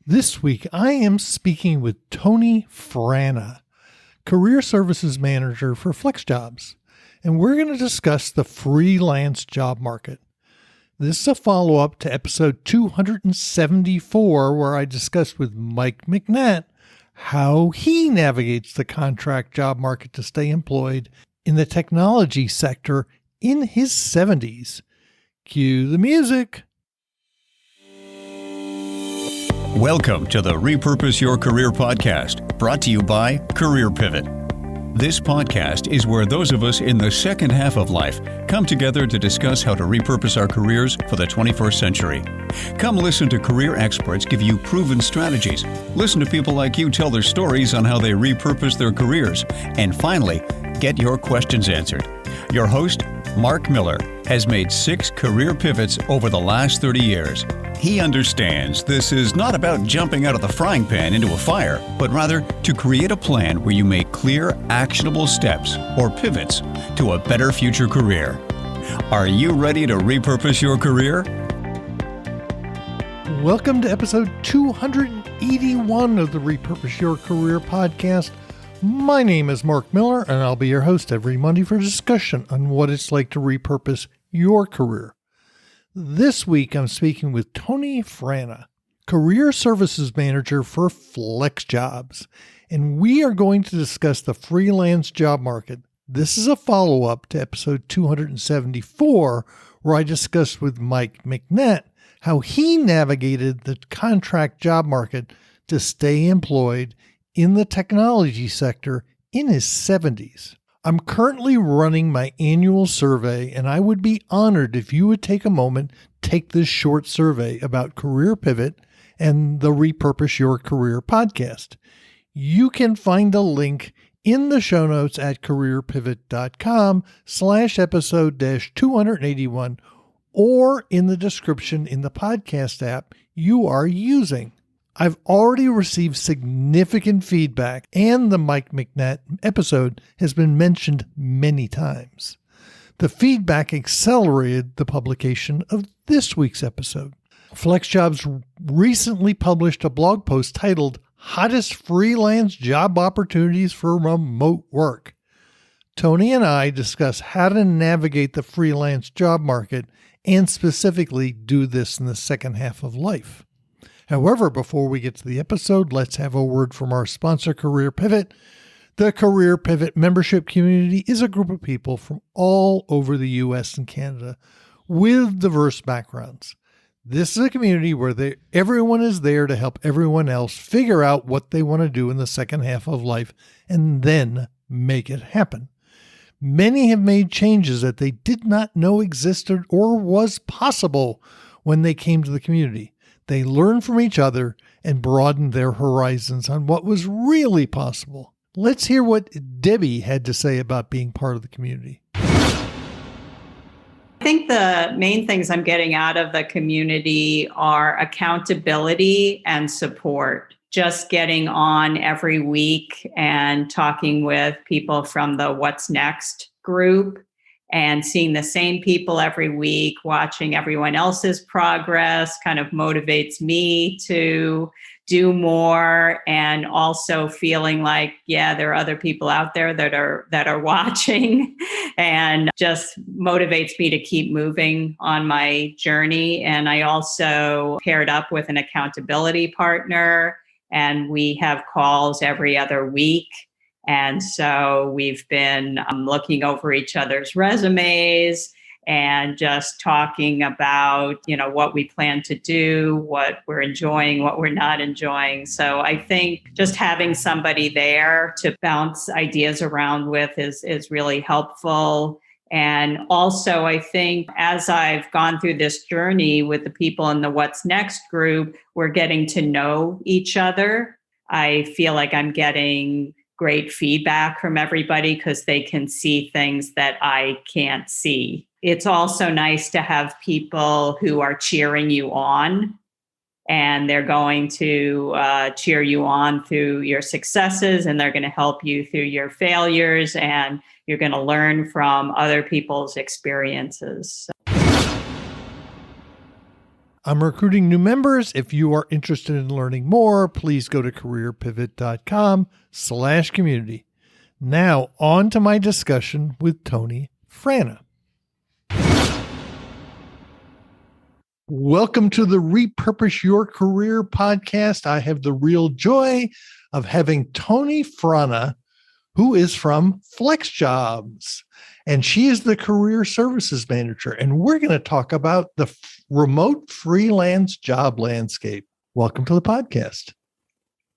This week, I am speaking with Toni Frana, Career Services Manager for Flexjobs, and we're going to discuss the freelance job market. This is a follow-up to episode 274, where I discussed with Mike McNatt how he navigates the contract job market to stay employed in the technology sector in his 70s. Cue the music. Welcome to the Repurpose Your Career podcast, brought to you by Career Pivot. This podcast is where those of us in the second half of life come together to discuss how to repurpose our careers for the 21st century. Come listen to career experts give you proven strategies. Listen to people like you tell their stories on how they repurpose their careers. And finally, get your questions answered. Your host, Mark Miller, has made 6 career pivots over the last 30 years. He understands this is not about jumping out of the frying pan into a fire, but rather to create a plan where you make clear, actionable steps or pivots to a better future career. Are you ready to repurpose your career? Welcome to episode 281 of the Repurpose Your Career podcast. My name is Mark Miller, and I'll be your host every Monday for a discussion on what it's like to repurpose your career. This week, I'm speaking with Toni Frana, Career Services Manager for Flexjobs, and we are going to discuss the freelance job market. This is a follow-up to episode 274, where I discussed with Mike McNatt how he navigated the contract job market to stay employed in the technology sector in his 70s. I'm currently running my annual survey, and I would be honored if you would take a moment, take this short survey about Career Pivot and the Repurpose Your Career podcast. You can find a link in the show notes at careerpivot.com/episode-281 or in the description in the podcast app you are using. I've already received significant feedback, and the Mike McNatt episode has been mentioned many times. The feedback accelerated the publication of this week's episode. Flexjobs recently published a blog post titled Hottest Freelance Job Opportunities for Remote Work. Toni and I discuss how to navigate the freelance job market and specifically do this in the second half of life. However, before we get to the episode, let's have a word from our sponsor, Career Pivot. The Career Pivot membership community is a group of people from all over the U.S. and Canada with diverse backgrounds. This is a community where everyone is there to help everyone else figure out what they want to do in the second half of life and then make it happen. Many have made changes that they did not know existed or was possible when they came to the community. They learned from each other and broadened their horizons on what was really possible. Let's hear what Debbie had to say about being part of the community. I think the main things I'm getting out of the community are accountability and support. Just getting on every week and talking with people from the What's Next group and seeing the same people every week, watching everyone else's progress kind of motivates me to do more, and also feeling like, yeah, there are other people out there that are watching, and just motivates me to keep moving on my journey. And I also paired up with an accountability partner, and we have calls every other week. And so we've been looking over each other's resumes and just talking about, what we plan to do, what we're enjoying, what we're not enjoying. So I think just having somebody there to bounce ideas around with is really helpful. And also, I think as I've gone through this journey with the people in the What's Next group, we're getting to know each other. I feel like I'm getting great feedback from everybody because they can see things that I can't see. It's also nice to have people who are cheering you on, and they're going to cheer you on through your successes, and they're going to help you through your failures, and you're going to learn from other people's experiences. I'm recruiting new members. If you are interested in learning more, please go to careerpivot.com/community. Now on to my discussion with Toni Frana. Welcome to the Repurpose Your Career podcast. I have the real joy of having Toni Frana, who is from Flexjobs, and she is the career services manager. And we're going to talk about the remote freelance job landscape. Welcome to the podcast.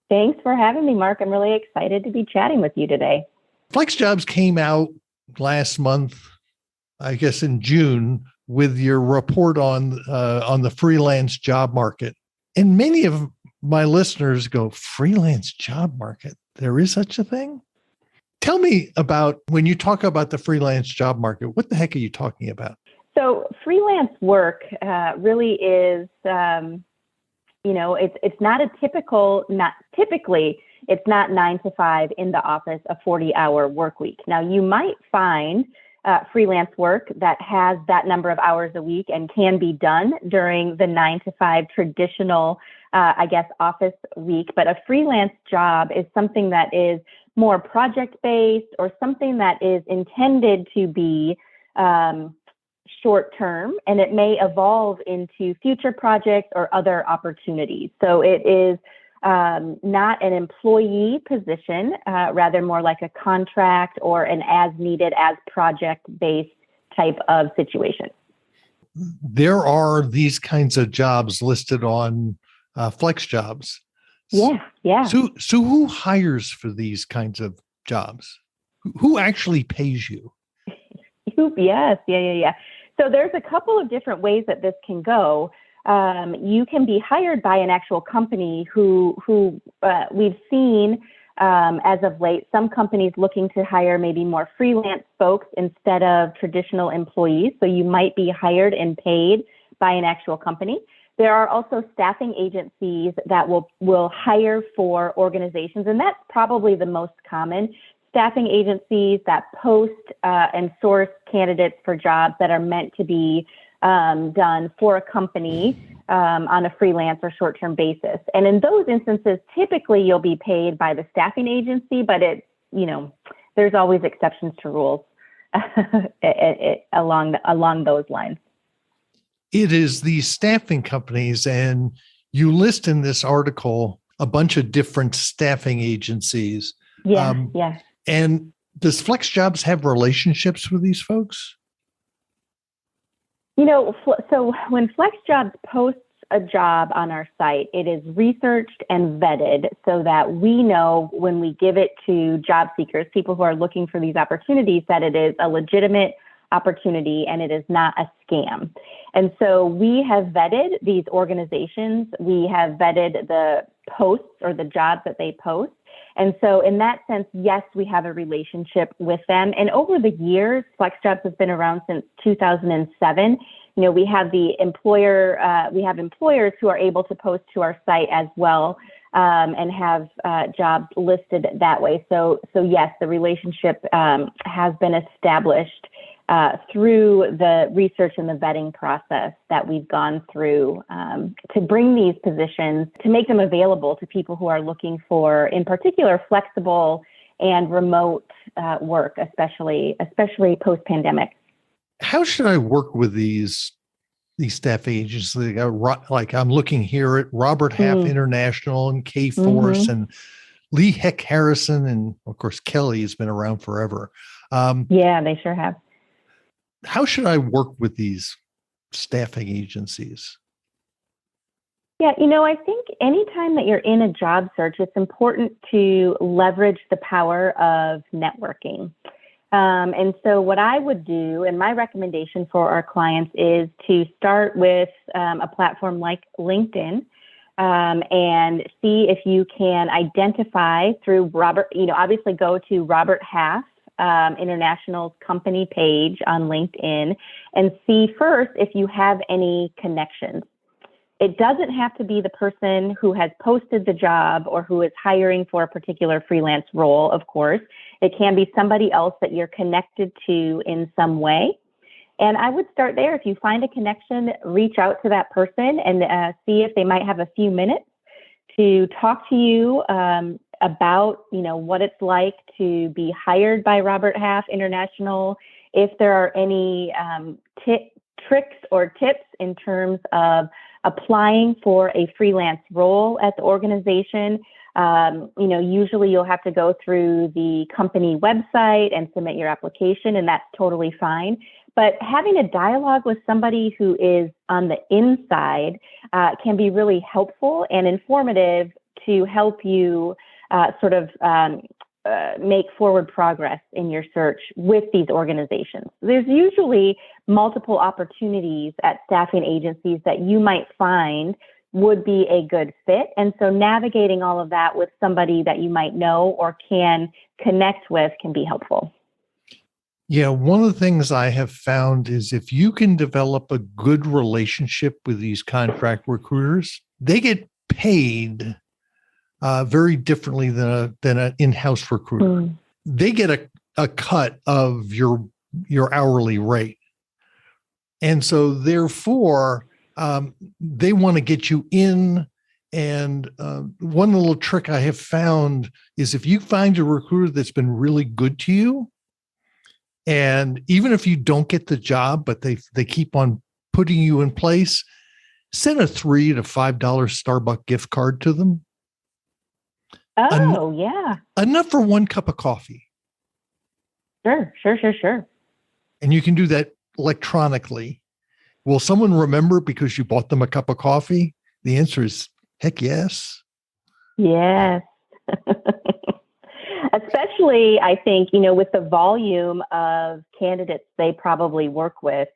Thanks for having me, Mark. I'm really excited to be chatting with you today. Flexjobs came out last month, I guess in June, with your report on the freelance job market. And many of my listeners go, freelance job market? There is such a thing? Tell me about, when you talk about the freelance job market, what the heck are you talking about? So freelance work really is, it's not a typically, it's not 9 to 5 in the office, a 40-hour work week. Now, you might find freelance work that has that number of hours a week and can be done during the 9 to 5 traditional, office week. But a freelance job is something that is more project-based or something that is intended to be short-term, and it may evolve into future projects or other opportunities. So it is not an employee position, rather more like a contract or an as-needed, as project-based type of situation. There are these kinds of jobs listed on Flexjobs. Yeah. So who hires for these kinds of jobs? Who actually pays you? Yes. So there's a couple of different ways that this can go. You can be hired by an actual company who we've seen as of late, some companies looking to hire maybe more freelance folks instead of traditional employees. So you might be hired and paid by an actual company. There are also staffing agencies that will hire for organizations, and that's probably the most common. Staffing agencies that post and source candidates for jobs that are meant to be done for a company on a freelance or short-term basis. And in those instances, typically you'll be paid by the staffing agency, but there's always exceptions to rules along those lines. It is these staffing companies, and you list in this article a bunch of different staffing agencies. Yeah. And does Flexjobs have relationships with these folks? So when Flexjobs posts a job on our site, it is researched and vetted so that we know when we give it to job seekers, people who are looking for these opportunities, that it is a legitimate opportunity and it is not a scam. And so we have vetted these organizations. We have vetted the posts or the jobs that they post. And so in that sense, yes, we have a relationship with them. And over the years, Flexjobs has been around since 2007. We have employers who are able to post to our site as well, and have jobs listed that way. So yes, the relationship has been established through the research and the vetting process that we've gone through to bring these positions, to make them available to people who are looking for, in particular, flexible and remote work, especially post-pandemic. How should I work with these staffing agencies? Like I'm looking here at Robert Half International and K-Force and Lee Heck Harrison, and of course Kelly has been around forever. Yeah, they sure have. How should I work with these staffing agencies? Yeah, I think anytime that you're in a job search, it's important to leverage the power of networking. And so what I would do, and my recommendation for our clients, is to start with a platform like LinkedIn and see if you can identify through obviously go to Robert Half International's company page on LinkedIn and see first if you have any connections. It doesn't have to be the person who has posted the job or who is hiring for a particular freelance role, of course. It can be somebody else that you're connected to in some way. And I would start there. If you find a connection, reach out to that person and see if they might have a few minutes to talk to you about, what it's like to be hired by Robert Half International. If there are any tricks or tips in terms of applying for a freelance role at the organization. Usually you'll have to go through the company website and submit your application, and that's totally fine. But having a dialogue with somebody who is on the inside can be really helpful and informative to help you make forward progress in your search with these organizations. There's usually multiple opportunities at staffing agencies that you might find would be a good fit. And so navigating all of that with somebody that you might know or can connect with can be helpful. Yeah, one of the things I have found is if you can develop a good relationship with these contract recruiters, they get paid very differently than an in-house recruiter. They get a cut of your hourly rate. And so therefore, they want to get you in. And one little trick I have found is if you find a recruiter that's been really good to you, and even if you don't get the job, but they keep on putting you in place, send a $3 to $5 Starbucks gift card to them. Oh, yeah. Enough for one cup of coffee. Sure. And you can do that electronically. Will someone remember because you bought them a cup of coffee? The answer is heck yes. Yes. Especially, I think, with the volume of candidates they probably work with,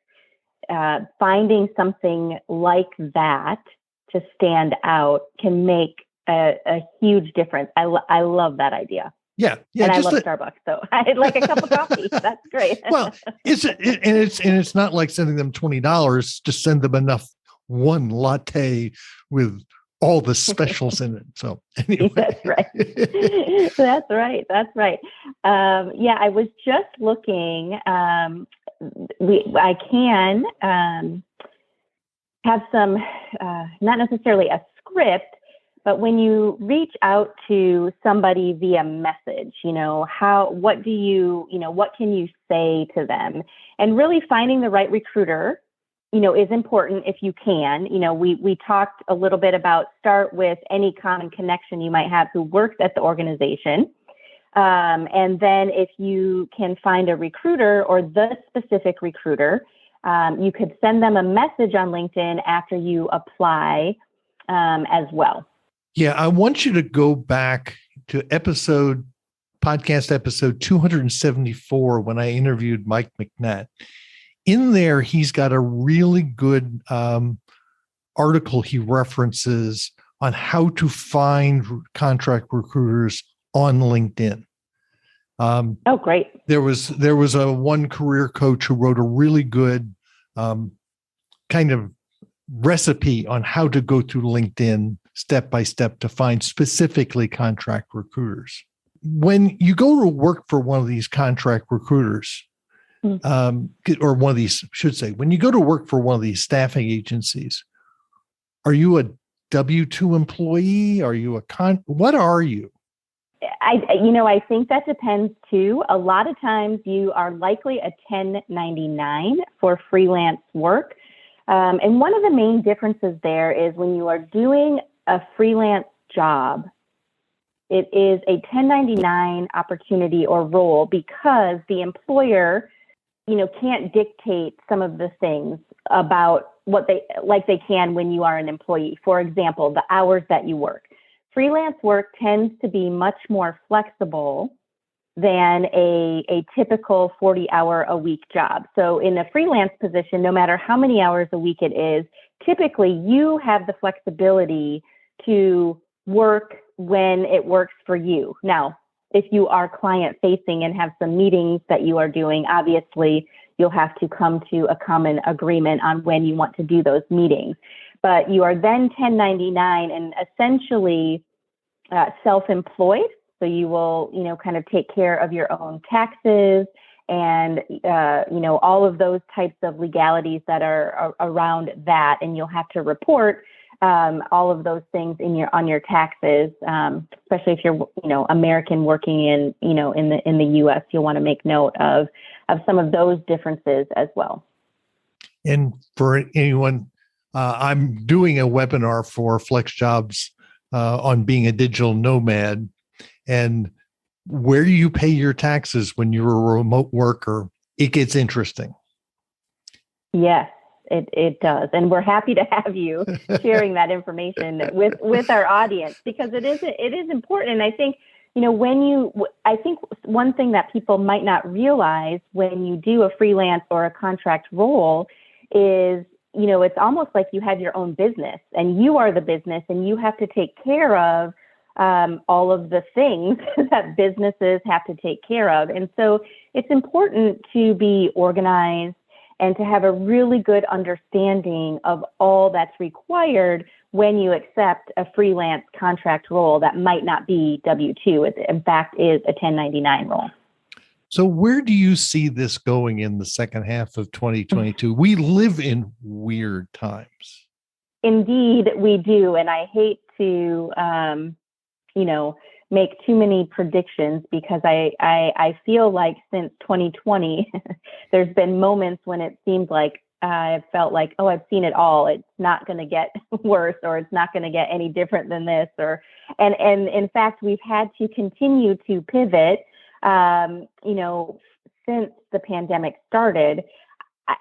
finding something like that to stand out can make a huge difference. I love that idea. Yeah. And I love Starbucks, so I'd like a cup of coffee. That's great. Well, it's not like sending them $20. Just send them enough one latte with all the specials in it. So anyway. That's right. That's right. I was just looking. I can have some, not necessarily a script, but when you reach out to somebody via message, what can you say to them? And really finding the right recruiter, is important if you can. We talked a little bit about start with any common connection you might have who works at the organization. And then if you can find a recruiter or the specific recruiter, you could send them a message on LinkedIn after you apply as well. Yeah, I want you to go back to podcast episode 274 when I interviewed Mike McNatt. In there, he's got a really good article he references on how to find contract recruiters on LinkedIn. Oh, great. There was a one career coach who wrote a really good kind of recipe on how to go through LinkedIn step by step to find specifically contract recruiters. When you go to work for one of these contract recruiters, or one of these, when you go to work for one of these staffing agencies, are you a W-2 employee? Are you what are you? I think that depends too. A lot of times you are likely a 1099 for freelance work. And one of the main differences there is when you are doing a freelance job, it is a 1099 opportunity or role because the employer, can't dictate some of the things about what they can when you are an employee. For example, the hours that you work. Freelance work tends to be much more flexible than a typical 40-hour-a-week job. So in a freelance position, no matter how many hours a week it is, typically you have the flexibility to work when it works for you. Now, if you are client-facing and have some meetings that you are doing, obviously you'll have to come to a common agreement on when you want to do those meetings. But you are then 1099 and essentially self-employed. So you will, kind of take care of your own taxes and all of those types of legalities that are around that, and you'll have to report all of those things on your taxes, especially if you're American working in the U.S. You'll want to make note of some of those differences as well. And for anyone, I'm doing a webinar for Flexjobs on being a digital nomad, and where you pay your taxes when you're a remote worker, it gets interesting. Yes, it does. And we're happy to have you sharing that information with our audience, because it is important. And I think, I think one thing that people might not realize when you do a freelance or a contract role is, it's almost like you have your own business and you are the business, and you have to take care of all of the things that businesses have to take care of. And so it's important to be organized and to have a really good understanding of all that's required when you accept a freelance contract role that might not be W-2. It, in fact, is a 1099 role. So where do you see this going in the second half of 2022? We live in weird times. Indeed, we do. And I hate to, make too many predictions, because I feel like since 2020, there's been moments when it seemed like I felt like, oh, I've seen it all. It's not going to get worse, or it's not going to get any different than this. And in fact, we've had to continue to pivot, since the pandemic started.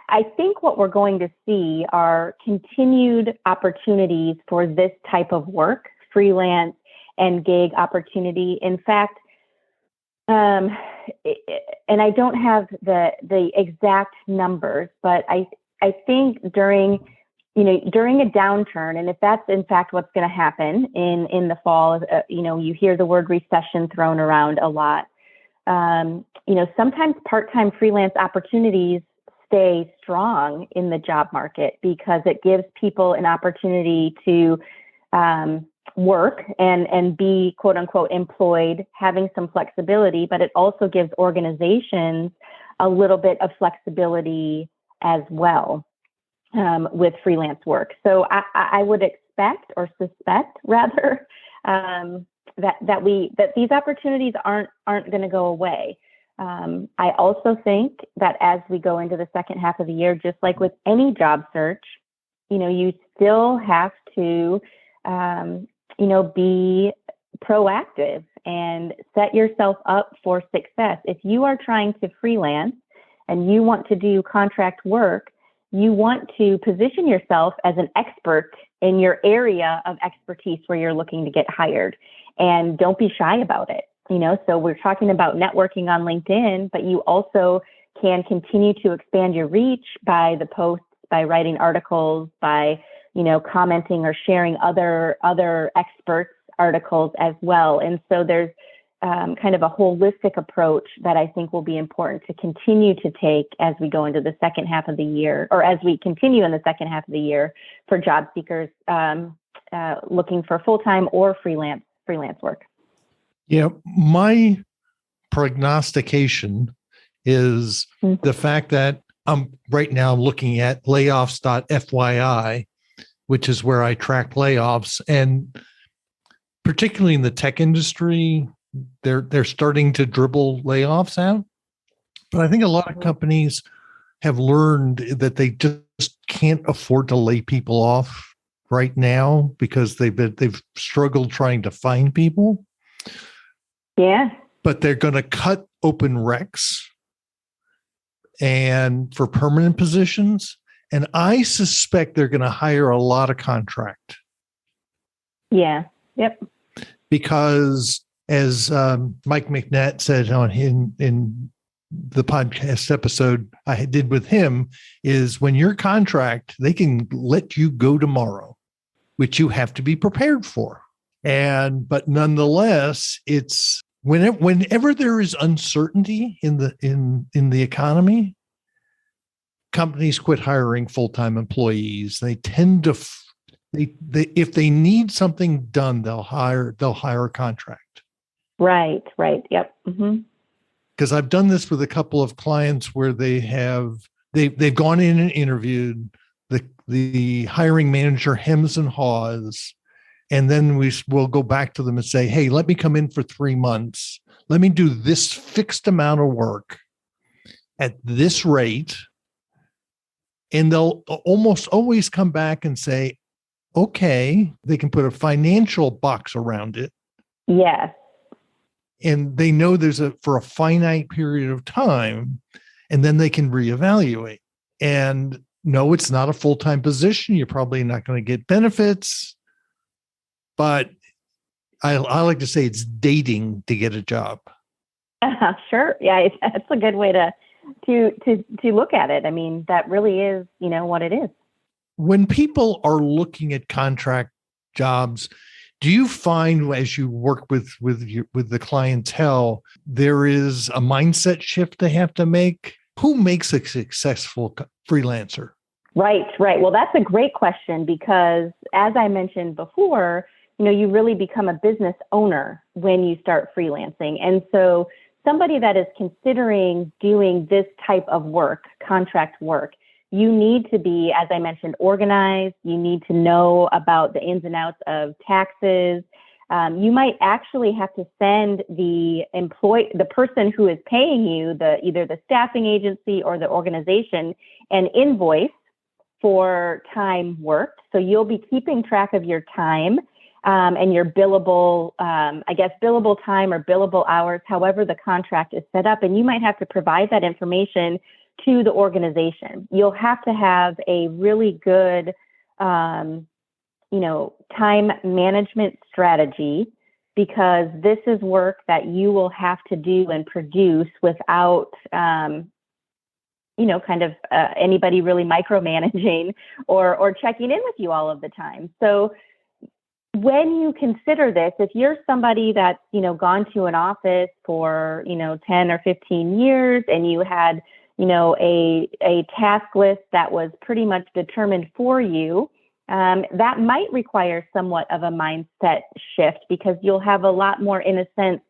I think what we're going to see are continued opportunities for this type of work, freelance and gig opportunity. In fact, and I don't have the exact numbers, but I think during a downturn, and if that's in fact what's going to happen in the fall, you hear the word recession thrown around a lot. Sometimes part-time freelance opportunities stay strong in the job market because it gives people an opportunity to work and be quote unquote employed, having some flexibility, but it also gives organizations a little bit of flexibility as well with freelance work. So I would expect, or suspect rather, that these opportunities aren't going to go away. I also think that as we go into the second half of the year, just like with any job search, you still have to be proactive and set yourself up for success. If you are trying to freelance and you want to do contract work, you want to position yourself as an expert in your area of expertise where you're looking to get hired, and don't be shy about it. So we're talking about networking on LinkedIn, but you also can continue to expand your reach by the posts, by writing articles, by commenting or sharing other experts' articles as well. And so there's kind of a holistic approach that I think will be important to continue to take as we go into the second half of the year, or as we continue in the second half of the year for job seekers looking for full-time or freelance work. Yeah, my prognostication is the fact that I'm right now looking at layoffs.fyi, which is where I track layoffs, and particularly in the tech industry, they're starting to dribble layoffs out. But I think a lot of companies have learned that they just can't afford to lay people off right now because they've struggled trying to find people. Yeah. But they're going to cut open recs and for permanent positions. And I suspect they're going to hire a lot of contract. Yeah. Yep. Because as Mike McNatt said in the podcast episode I did with him, is when you're contract, they can let you go tomorrow, which you have to be prepared for. But nonetheless, it's whenever there is uncertainty in the economy, companies quit hiring full-time employees. They tend to if they need something done, they'll hire a contract. Right. Yep. Mm-hmm. because I've done this with a couple of clients where they've gone in and interviewed, the hiring manager hems and haws, and then we'll go back to them and say, hey, let me come in for 3 months. Let me do this fixed amount of work at this rate. And they'll almost always come back and say, okay, they can put a financial box around it. Yes. And they know for a finite period of time, and then they can reevaluate. And no, it's not a full-time position. You're probably not going to get benefits, but I like to say it's dating to get a job. Sure. Yeah, that's a good way to look at it. I mean, that really is, what it is. When people are looking at contract jobs, do you find as you work with the clientele, there is a mindset shift they have to make? Who makes a successful freelancer? Right. Well, that's a great question because as I mentioned before, you really become a business owner when you start freelancing. And so somebody that is considering doing this type of work, contract work, you need to be, as I mentioned, organized. You need to know about the ins and outs of taxes. You might actually have to send the person who is paying you, either the staffing agency or the organization, an invoice for time worked. So you'll be keeping track of your time and your billable time or billable hours, however the contract is set up. And you might have to provide that information to the organization. You'll have to have a really good, time management strategy, because this is work that you will have to do and produce without, anybody really micromanaging or checking in with you all of the time. So when you consider this, if you're somebody that's, gone to an office for, 10 or 15 years and you had, a task list that was pretty much determined for you, that might require somewhat of a mindset shift, because you'll have a lot more, in a sense,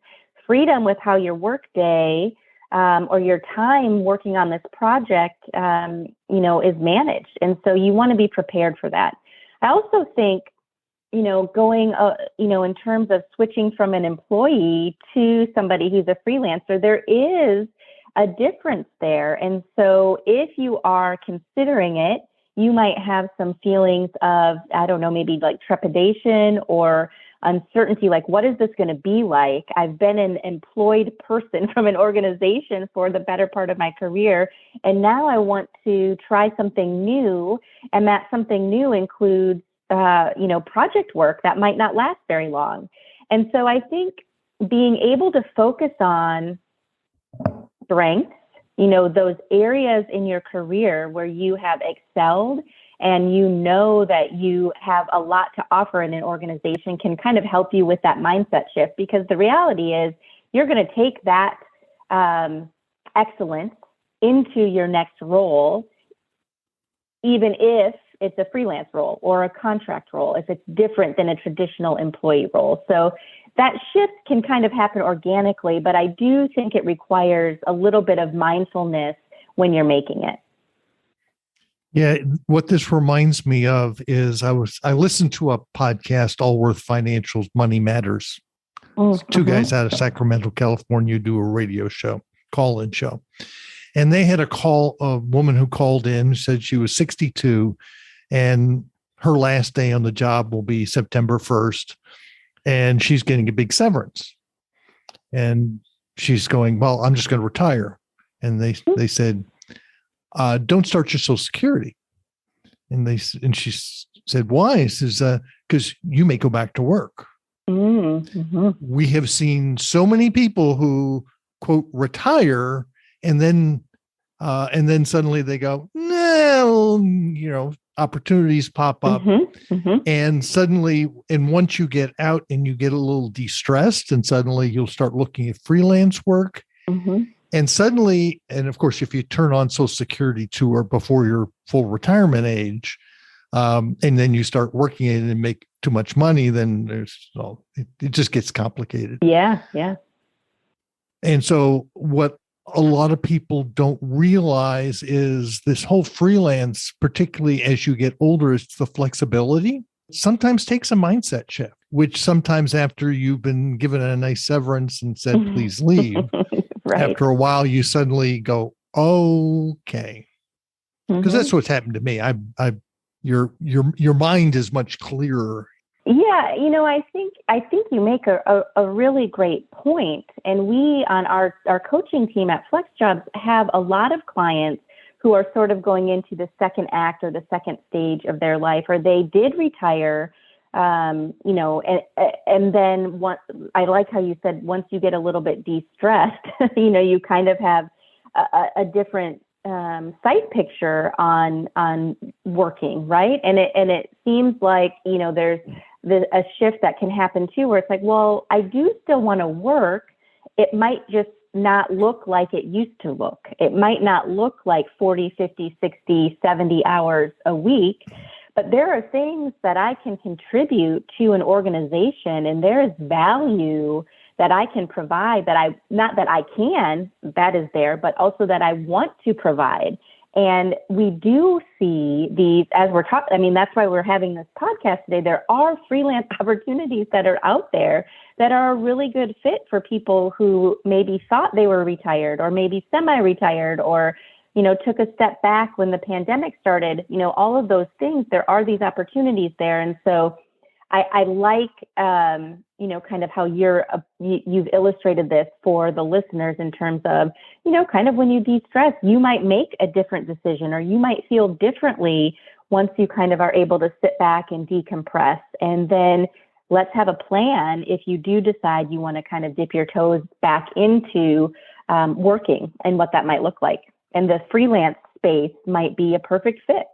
freedom with how your work day or your time working on this project, is managed. And so you want to be prepared for that. I also think, going, in terms of switching from an employee to somebody who's a freelancer, there is a difference there. And so if you are considering it, you might have some feelings of, I don't know, maybe like trepidation or uncertainty, like, what is this going to be like? I've been an employed person from an organization for the better part of my career, and now I want to try something new. And that something new includes, project work that might not last very long. And so I think being able to focus on strengths, those areas in your career where you have excelled and that you have a lot to offer in an organization can kind of help you with that mindset shift, because the reality is you're going to take that excellence into your next role, even if it's a freelance role or a contract role, if it's different than a traditional employee role. So that shift can kind of happen organically, but I do think it requires a little bit of mindfulness when you're making it. Yeah, what this reminds me of is I listened to a podcast, Allworth Financial's Money Matters. Mm-hmm. Two guys out of Sacramento, California, do a radio show, call-in show. And they had a woman who called in, said she was 62 and her last day on the job will be September 1st. And she's getting a big severance. And she's going, well, I'm just going to retire. And they said, don't start your Social Security. And she said, why? She says, because you may go back to work. Mm-hmm. We have seen so many people who, quote, retire, and then suddenly they go, no, opportunities pop up. Mm-hmm. Mm-hmm. And suddenly, once you get out and you get a little de-stressed, and suddenly you'll start looking at freelance work. Mm-hmm. And suddenly, and of course, if you turn on Social Security to or before your full retirement age, and then you start working it and make too much money, then it just gets complicated. Yeah, yeah. And so what a lot of people don't realize is this whole freelance, particularly as you get older, is the flexibility. Sometimes takes a mindset shift, which sometimes after you've been given a nice severance and said, please leave, Right. after a while, you suddenly go, okay. Because that's what's happened to me. Your mind is much clearer. Yeah, I think you make a really great point. And we on our coaching team at Flexjobs have a lot of clients who are sort of going into the second act or the second stage of their life, or they did retire, and then I like how you said, once you get a little bit de-stressed, you kind of have a different sight picture on working, right? And it seems like, there's a shift that can happen too, where it's like, well, I do still want to work. It might just not look like it used to look. It might not look like 40, 50, 60, 70 hours a week, but there are things that I can contribute to an organization, and there is value that I can provide not that I can, that is there, but also that I want to provide. And we do see these, as we're talking, that's why we're having this podcast today. There are freelance opportunities that are out there that are a really good fit for people who maybe thought they were retired or maybe semi-retired or, took a step back when the pandemic started. All of those things, there are these opportunities there. And so I like, kind of how you've illustrated this for the listeners in terms of, kind of when you de-stress, you might make a different decision or you might feel differently once you kind of are able to sit back and decompress. And then let's have a plan if you do decide you want to kind of dip your toes back into working and what that might look like. And the freelance space might be a perfect fit.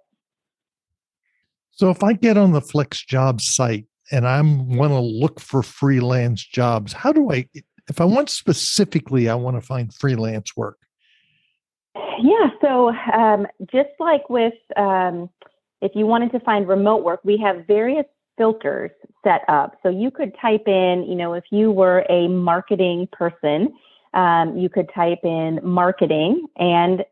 So if I get on the Flexjobs site and I want to look for freelance jobs, how do if I want specifically, I want to find freelance work? Yeah. So just like with, if you wanted to find remote work, we have various filters set up. So you could type in, if you were a marketing person, you could type in marketing and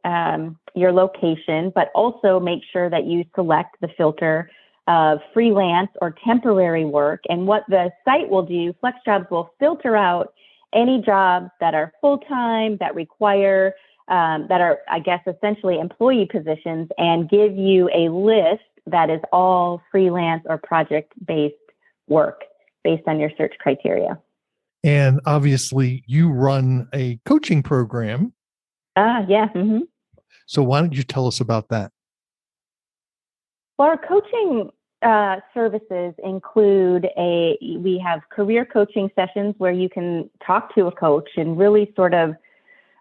your location, but also make sure that you select the filter of freelance or temporary work. And what the site will do, Flexjobs will filter out any jobs that are full-time, that require, that are, I guess, essentially employee positions, and give you a list that is all freelance or project-based work based on your search criteria. And obviously you run a coaching program. Yeah. Mm-hmm. So why don't you tell us about that? Well, our coaching services include we have career coaching sessions where you can talk to a coach and really sort of,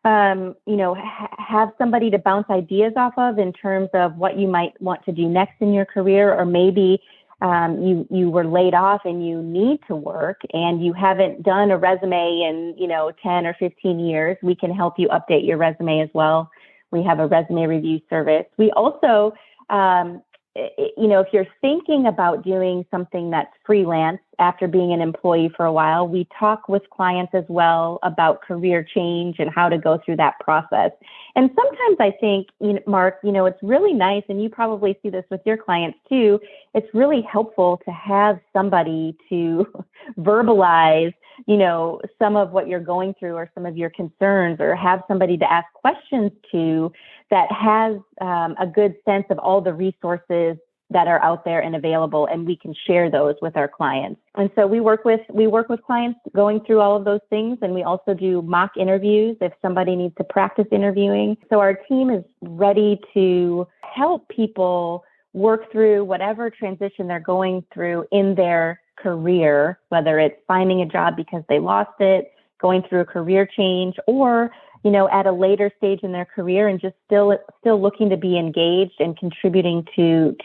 have somebody to bounce ideas off of in terms of what you might want to do next in your career, or maybe you were laid off and you need to work and you haven't done a resume in, 10 or 15 years. We can help you update your resume as well. We have a resume review service. We also, if you're thinking about doing something that's freelance after being an employee for a while, we talk with clients as well about career change and how to go through that process. And sometimes I think, Mark, it's really nice, and you probably see this with your clients too, it's really helpful to have somebody to verbalize, some of what you're going through or some of your concerns, or have somebody to ask questions to that has a good sense of all the resources that are out there and available, and we can share those with our clients. And so we work with clients going through all of those things, and we also do mock interviews if somebody needs to practice interviewing. So our team is ready to help people work through whatever transition they're going through in their career, whether it's finding a job because they lost it, going through a career change, or at a later stage in their career and just still looking to be engaged and contributing to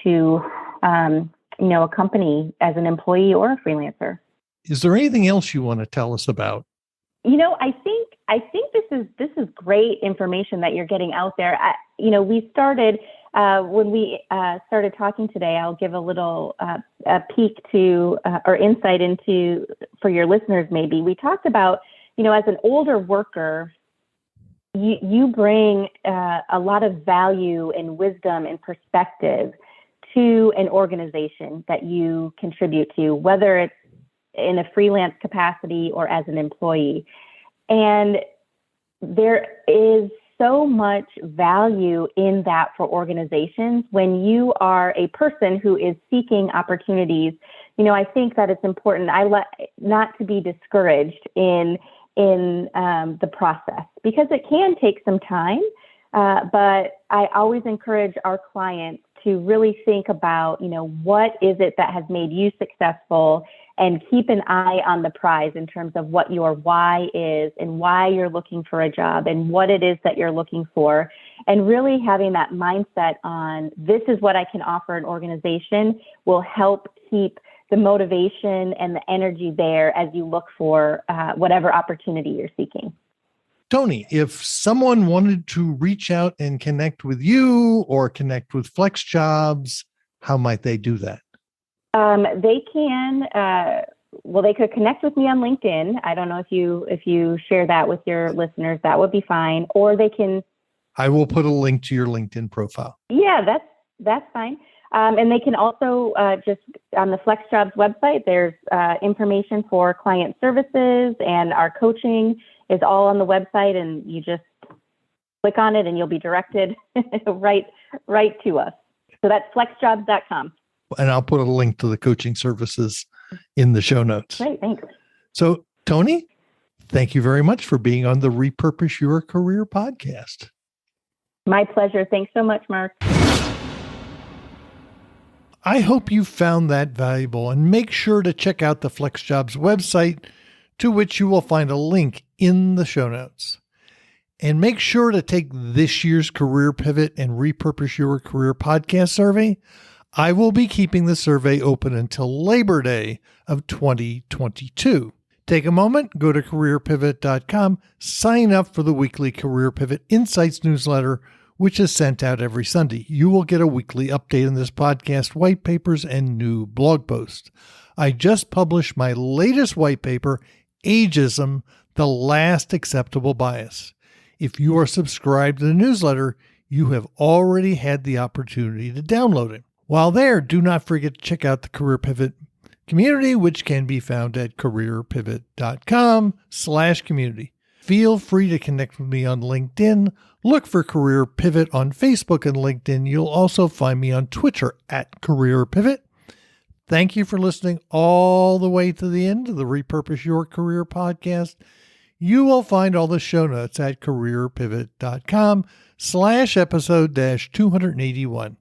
a company as an employee or a freelancer. Is there anything else you want to tell us about? I think this is great information that you're getting out there. We started when we started talking today. I'll give a little a peek to or insight into for your listeners. Maybe we talked about as an older worker, you bring a lot of value and wisdom and perspective to an organization that you contribute to, whether it's in a freelance capacity or as an employee. And there is so much value in that for organizations when you are a person who is seeking opportunities. I think that it's important not to be discouraged in the process, because it can take some time. But I always encourage our clients to really think about, what is it that has made you successful, and keep an eye on the prize in terms of what your why is and why you're looking for a job and what it is that you're looking for. And really having that mindset on, this is what I can offer an organization, will help keep the motivation and the energy there as you look for whatever opportunity you're seeking. Toni, if someone wanted to reach out and connect with you or connect with Flexjobs, how might they do that? They can, they could connect with me on LinkedIn. I don't know if you share that with your listeners, that would be fine. Or they can. I will put a link to your LinkedIn profile. Yeah, that's fine. And they can also just on the Flexjobs website, there's information for client services, and our coaching is all on the website, and you just click on it and you'll be directed right to us. So that's flexjobs.com. And I'll put a link to the coaching services in the show notes. Great, thanks. So, Toni, thank you very much for being on the Repurpose Your Career podcast. My pleasure. Thanks so much, Mark. I hope you found that valuable, and make sure to check out the Flexjobs website, to which you will find a link in the show notes. And make sure to take this year's Career Pivot and Repurpose Your Career podcast survey. I will be keeping the survey open until Labor Day of 2022. Take a moment, go to careerpivot.com, sign up for the weekly Career Pivot Insights newsletter, which is sent out every Sunday. You will get a weekly update on this podcast, white papers, and new blog posts. I just published my latest white paper, Ageism, the Last Acceptable Bias. If you are subscribed to the newsletter, you have already had the opportunity to download it. While there, do not forget to check out the Career Pivot community, which can be found at careerpivot.com/community. Feel free to connect with me on LinkedIn. Look for Career Pivot on Facebook and LinkedIn. You'll also find me on Twitter at Career Pivot. Thank you for listening all the way to the end of the Repurpose Your Career podcast. You will find all the show notes at careerpivot.com/episode-281.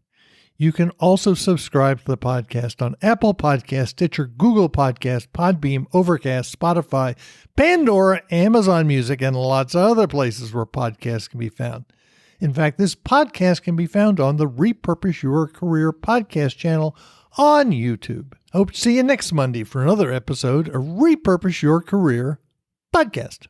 You can also subscribe to the podcast on Apple Podcasts, Stitcher, Google Podcasts, Podbeam, Overcast, Spotify, Pandora, Amazon Music, and lots of other places where podcasts can be found. In fact, this podcast can be found on the Repurpose Your Career podcast channel on YouTube. Hope to see you next Monday for another episode of Repurpose Your Career podcast.